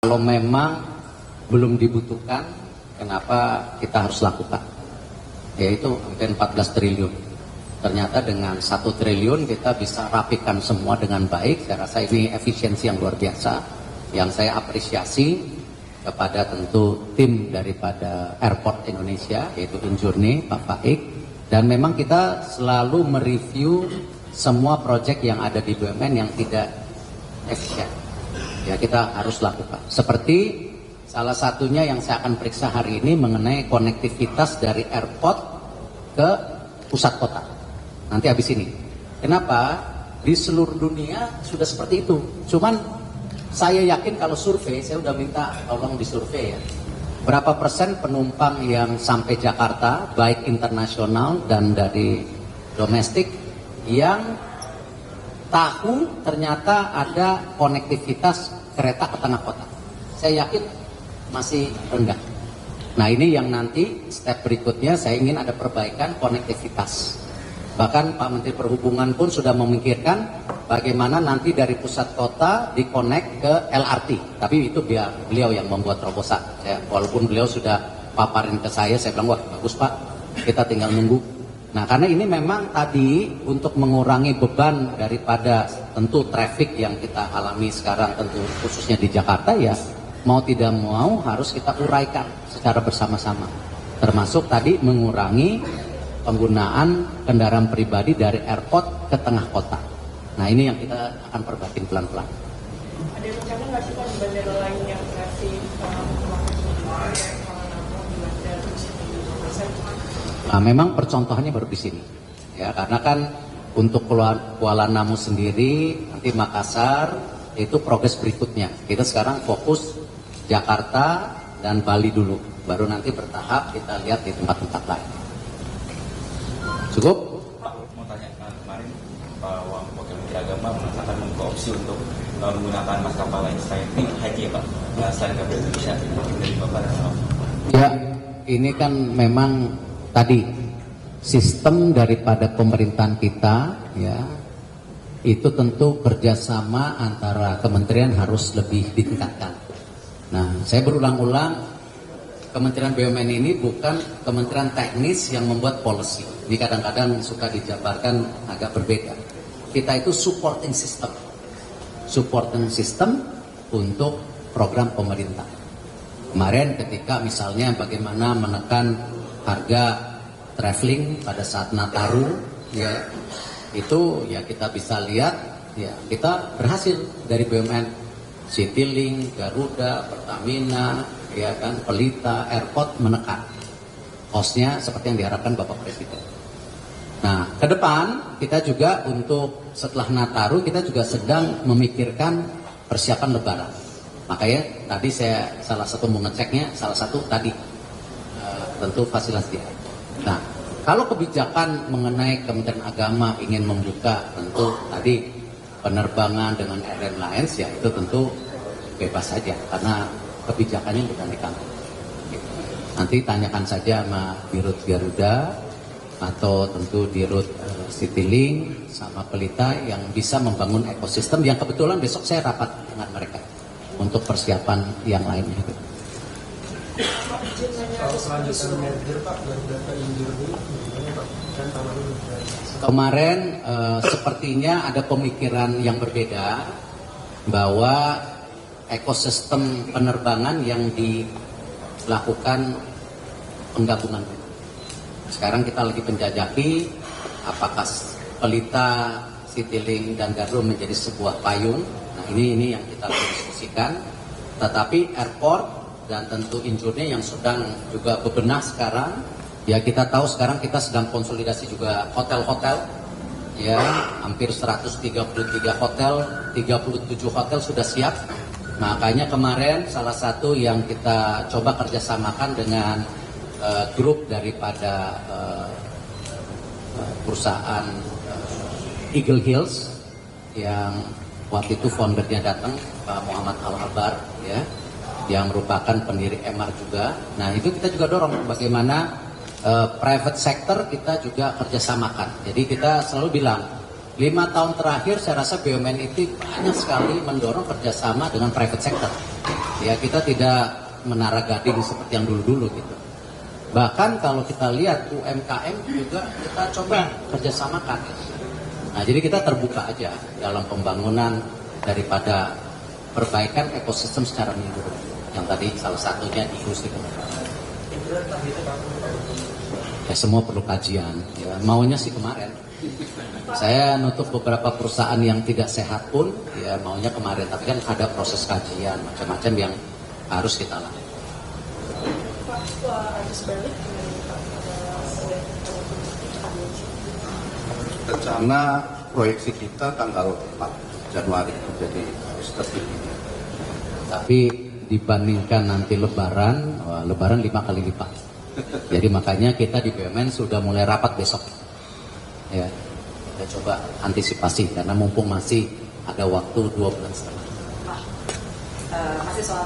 Kalau memang belum dibutuhkan, kenapa kita harus lakukan? Yaitu hampir 14 triliun. Ternyata dengan 1 triliun kita bisa rapikan semua dengan baik. Saya rasa ini efisiensi yang luar biasa. Yang saya apresiasi kepada tentu tim daripada Airport Indonesia, yaitu Injourney, Pak Faik. Dan memang kita selalu mereview semua proyek yang ada di BUMN yang tidak efisien. Ya, kita harus lakukan. Seperti salah satunya yang saya akan periksa hari ini mengenai konektivitas dari airport ke pusat kota. Nanti habis ini. Kenapa? Di seluruh dunia sudah seperti itu. Cuman saya yakin kalau survei, saya udah minta tolong disurvei ya. Berapa persen penumpang yang sampai Jakarta, baik internasional dan dari domestik, yang tahu ternyata ada konektivitas kereta ke tengah kota? Saya yakin masih rendah. Nah, ini yang nanti step berikutnya saya ingin ada perbaikan konektivitas. Bahkan Pak Menteri Perhubungan pun sudah memikirkan bagaimana nanti dari pusat kota dikonek ke LRT. Tapi itu beliau yang membuat terobosan. Walaupun beliau sudah paparin ke saya bilang, wah bagus Pak, kita tinggal nunggu. Nah, karena ini memang tadi untuk mengurangi beban daripada tentu traffic yang kita alami sekarang, tentu khususnya di Jakarta ya, mau tidak mau harus kita uraikan secara bersama-sama. Termasuk tadi mengurangi penggunaan kendaraan pribadi dari airport ke tengah kota. Nah, ini yang kita akan perbaikin pelan-pelan. Ada rencana nggak sih Pak di bandara lain yang kasih Nah, memang percontohannya baru di sini, ya, karena kan untuk Kuala Namu sendiri, nanti Makassar, itu progres berikutnya. Kita sekarang fokus Jakarta dan Bali dulu, baru nanti bertahap kita lihat di tempat-tempat lain. Cukup? Pak, mau tanya, kemarin Pak Wakil Menteri Agama mengatakan membuka opsi untuk menggunakan maskapai lain selain haji ya Pak, selain Garuda Indonesia, dari Bapak dan Bapak. Ya, ini kan memang tadi sistem daripada pemerintahan kita ya, itu tentu kerjasama antara kementerian harus lebih ditingkatkan. Nah, saya berulang-ulang, Kementerian BUMN ini bukan kementerian teknis yang membuat policy. Ini kadang-kadang suka dijabarkan agak berbeda. Kita itu supporting system untuk program pemerintah. Kemarin ketika misalnya bagaimana menekan harga traveling pada saat Nataru, ya itu ya kita bisa lihat ya kita berhasil dari BUMN, Citylink, Garuda, Pertamina, ya kan, Pelita, Airport menekan cost-nya seperti yang diharapkan Bapak Presiden. Nah, ke depan kita juga untuk setelah Nataru kita juga sedang memikirkan persiapan Lebaran. Makanya tadi saya salah satu mau ngeceknya, salah satu tadi tentu fasilitas dia. Nah, kalau kebijakan mengenai Kementerian Agama ingin membuka tentu tadi penerbangan dengan airlines ya itu tentu bebas saja karena kebijakannya bukan di kantor. Nanti tanyakan saja sama Dirut Garuda atau tentu Dirut Citylink sama Pelita yang bisa membangun ekosistem yang kebetulan besok saya rapat dengan mereka untuk persiapan yang lainnya. Kemarin sepertinya ada pemikiran yang berbeda bahwa ekosistem penerbangan yang dilakukan penggabungan. Sekarang kita lagi penjajaki apakah Pelita, Citylink dan Garuda menjadi sebuah payung. Nah, ini yang kita lagi diskusikan. Tetapi airport dan tentu Injourney yang sedang juga bebenah sekarang, ya kita tahu sekarang kita sedang konsolidasi juga hotel-hotel, ya hampir 133 hotel, 37 hotel sudah siap. Makanya kemarin salah satu yang kita coba kerjasamakan dengan grup daripada perusahaan Eagle Hills yang waktu itu foundernya datang Pak Muhammad Al-Habar ya, yang merupakan pendiri MR juga. Nah, itu kita juga dorong bagaimana private sector kita juga kerjasamakan. Jadi kita selalu bilang 5 tahun terakhir saya rasa BUMN itu banyak sekali mendorong kerjasama dengan private sector. ya kita tidak menara gading seperti yang dulu-dulu gitu. Bahkan kalau kita lihat UMKM juga kita coba kerjasamakan. Nah, jadi kita terbuka aja dalam pembangunan daripada perbaikan ekosistem secara menyeluruh. Yang tadi salah satunya di industri penerbangan. Ya semua perlu kajian. Ya, maunya sih kemarin. Saya nutup beberapa perusahaan yang tidak sehat pun, ya maunya kemarin. Tapi kan ada proses kajian macam-macam yang harus kita lakukan. Pak, setelah arus balik Rencana proyeksi kita tanggal 4 Januari, jadi harus terpilih. Tapi dibandingkan nanti Lebaran, Lebaran 5 kali lipat. Jadi makanya kita di BUMN sudah mulai rapat besok. Ya, kita coba antisipasi karena mumpung masih ada waktu 2 bulan setengah. Masih soal